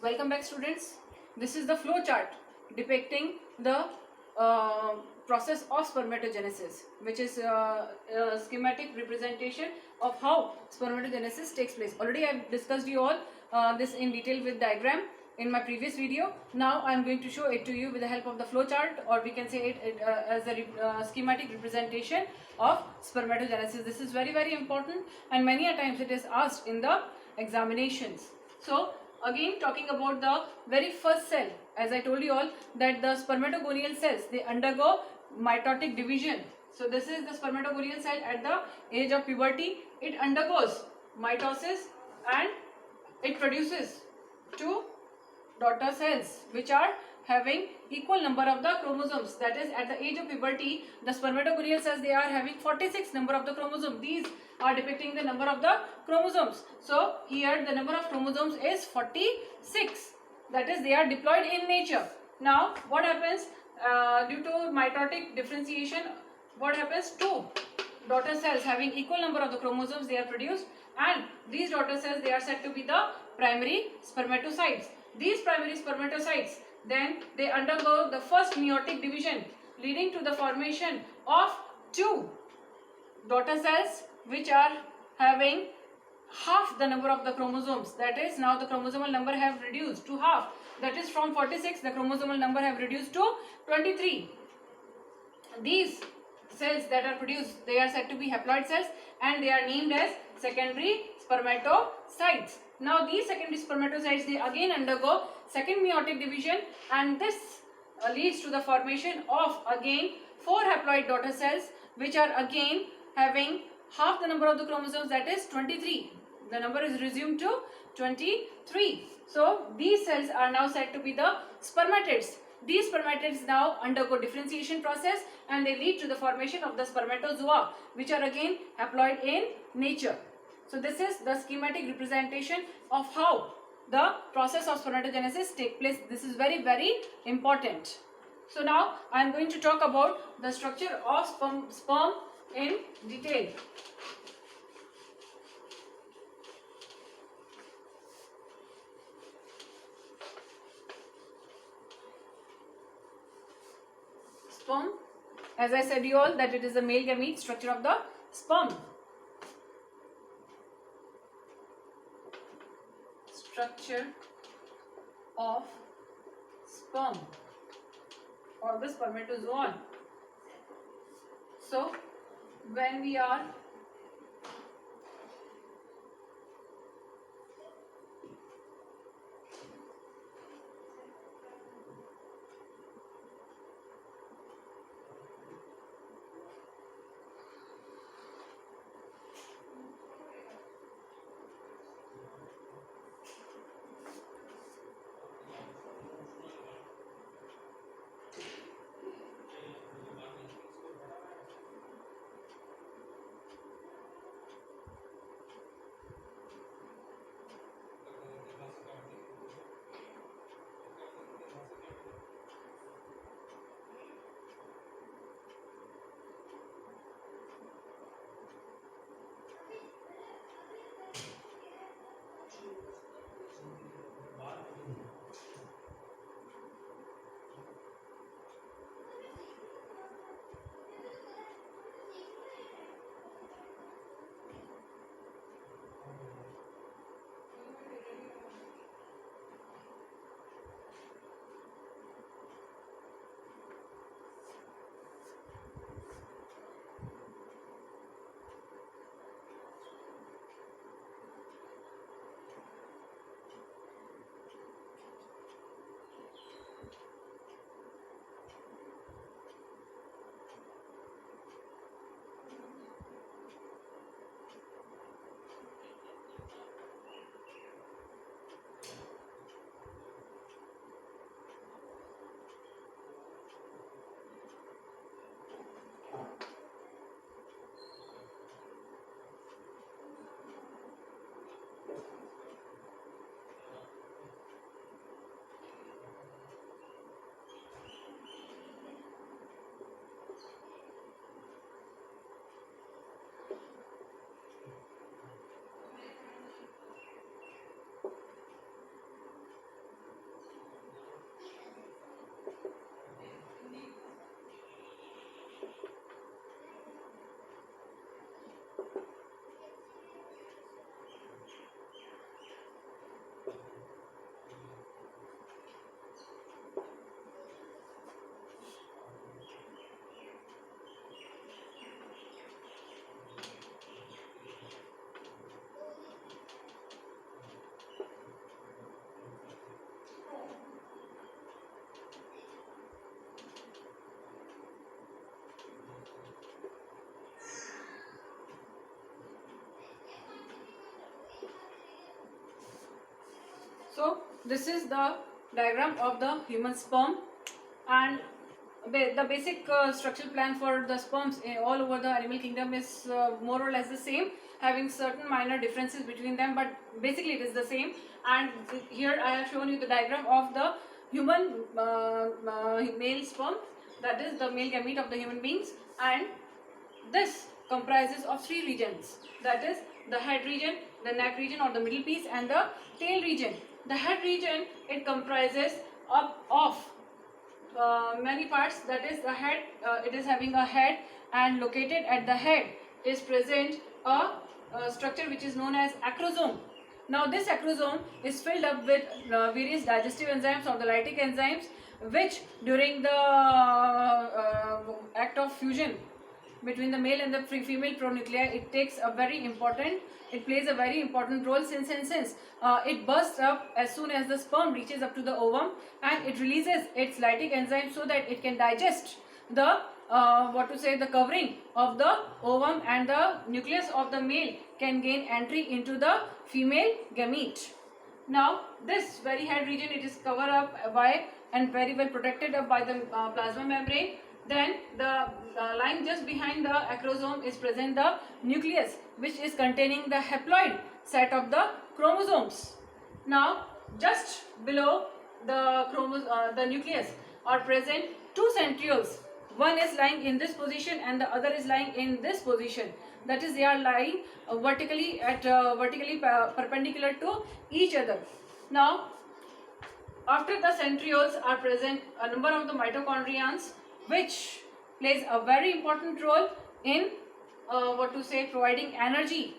Welcome back, students. This is the flow chart depicting the process of spermatogenesis, which is a schematic representation of how spermatogenesis takes place. Already I have discussed you all this in detail with diagram in my previous video. Now I am going to show it to you with the help of the flow chart, or we can say it as a schematic representation of spermatogenesis. This is very important, and many a times it is asked in the examinations. So again, talking about the very first cell, as I told you all that the spermatogonial cells, they undergo mitotic division. So this is the spermatogonial cell at the age of puberty. It undergoes mitosis and it produces two daughter cells which are having equal number of the chromosomes. That is, at the age of puberty, the spermatogonial cells, they are having 46 number of the chromosomes. These are depicting the number of the chromosomes. So here the number of chromosomes is 46. That is, they are diploid in nature. Now what happens due to mitotic differentiation? What happens? Two daughter cells having equal number of the chromosomes, they are produced, and these daughter cells, they are said to be the primary spermatocytes. These primary spermatocytes, then they undergo the first meiotic division, leading to the formation of two daughter cells which are having half the number of the chromosomes. That is, now the chromosomal number have reduced to half. That is, from 46 the chromosomal number have reduced to 23. These cells that are produced, they are said to be haploid cells, and they are named as secondary spermatocytes. Now these secondary spermatocytes, they again undergo second meiotic division, and this leads to the formation of again 4 haploid daughter cells which are again having half the number of the chromosomes, that is 23. The number is resumed to 23. So these cells are now said to be the spermatids. These spermatids now undergo differentiation process, and they lead to the formation of the spermatozoa, which are again haploid in nature. So this is the schematic representation of how the process of spermatogenesis take place. This is very important. So now I am going to talk about the structure of sperm in detail. Sperm, as I said you all that it is the male gamete. Structure of the sperm. Structure of sperm or the spermatozoon. So when we are So this is the diagram of the human sperm, and the basic structural plan for the sperms all over the animal kingdom is more or less the same, having certain minor differences between them, but basically it is the same. And here I have shown you the diagram of the human male sperm, that is the male gamete of the human beings, and this comprises of three regions, that is the head region, the neck region or the middle piece, and the tail region. The head region, it comprises of many parts, that is the head, it is having a head, and located at the head is present a structure which is known as acrosome. Now this acrosome is filled up with various digestive enzymes or the lytic enzymes, which during the act of fusion between the male and the female pronuclei, it plays a very important role, since it bursts up as soon as the sperm reaches up to the ovum, and it releases its lytic enzyme so that it can digest the the covering of the ovum, and the nucleus of the male can gain entry into the female gamete. Now this very head region, it is covered up by and very well protected up by the plasma membrane. Then the lying just behind the acrosome is present the nucleus, which is containing the haploid set of the chromosomes. Now just below the nucleus are present two centrioles. One is lying in this position and the other is lying in this position. That is, they are lying vertically perpendicular to each other. Now after the centrioles are present a number of the mitochondrions, which plays a very important role in providing energy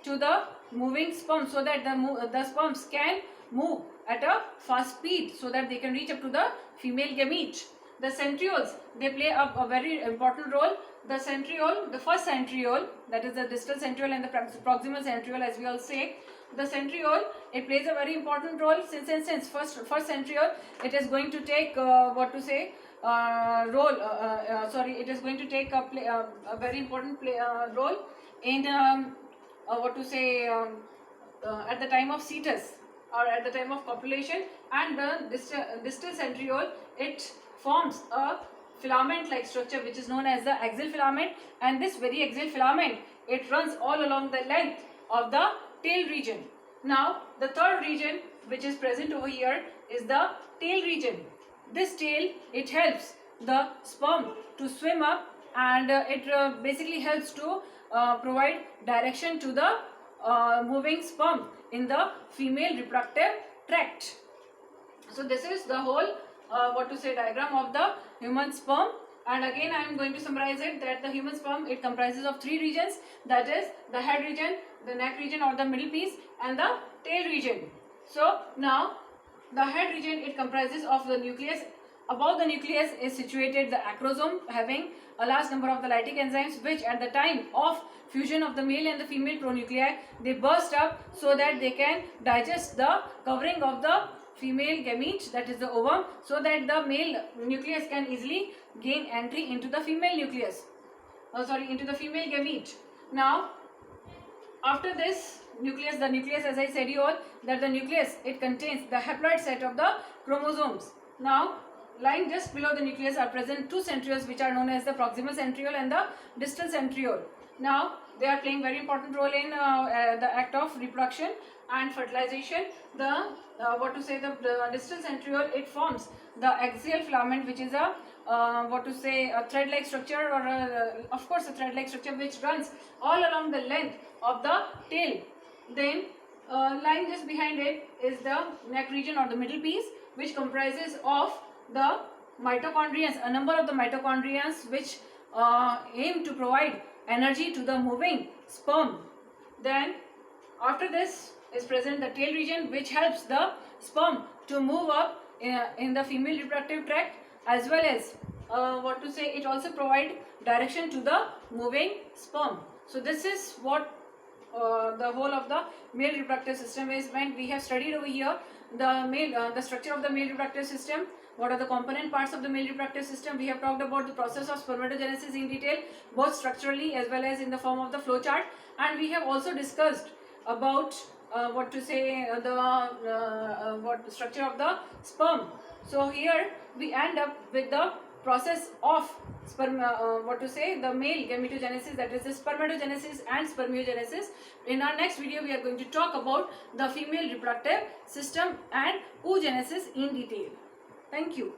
to the moving sperm, so that the sperms can move at a fast speed, so that they can reach up to the female gamete. The centrioles, they play a very important role. The centriole, the first centriole, that is the distal centriole and the proximal centriole, as we all say. The centriole, it plays a very important role, since first centriole, it is going to take it is going to take a very important role in at the time of cetus or at the time of copulation. And the distal centriole, it forms a filament like structure which is known as the axial filament, and this very axial filament, it runs all along the length of the tail region. Now the third region which is present over here is the tail region. This tail, it helps the sperm to swim up, and it basically helps to provide direction to the moving sperm in the female reproductive tract. So this is the whole diagram of the human sperm. And again I am going to summarize it, that the human sperm, it comprises of three regions, that is the head region, the neck region or the middle piece, and the tail region. So now the head region, it comprises of the nucleus. Above the nucleus is situated the acrosome, having a large number of the lytic enzymes, which at the time of fusion of the male and the female pronuclei, they burst up so that they can digest the covering of the female gamete, that is the ovum, so that the male nucleus can easily gain entry into the female nucleus, into the female gamete. Now after this nucleus, the nucleus, as I said you all, that the nucleus, it contains the haploid set of the chromosomes. Now lying just below the nucleus are present two centrioles, which are known as the proximal centriole and the distal centriole. Now they are playing very important role in the act of reproduction and fertilization. The the distal centriole, it forms the axial filament, which is a thread-like structure, or of course a thread-like structure which runs all along the length of the tail. Then lying just behind it is the neck region or the middle piece, which comprises of the mitochondria, a number of the mitochondria which aim to provide energy to the moving sperm. Then after this is present the tail region, which helps the sperm to move up in the female reproductive tract, as well as it also provide direction to the moving sperm. So this is what the whole of the male reproductive system is. When we have studied over here the structure of the male reproductive system, what are the component parts of the male reproductive system, we have talked about the process of spermatogenesis in detail, both structurally as well as in the form of the flow chart, and we have also discussed about what to say, the what structure of the sperm. So here we end up with the process of sperm, what to say, the male gametogenesis, that is the spermatogenesis and spermiogenesis. In our next video we are going to talk about the female reproductive system and oogenesis in detail. Thank you.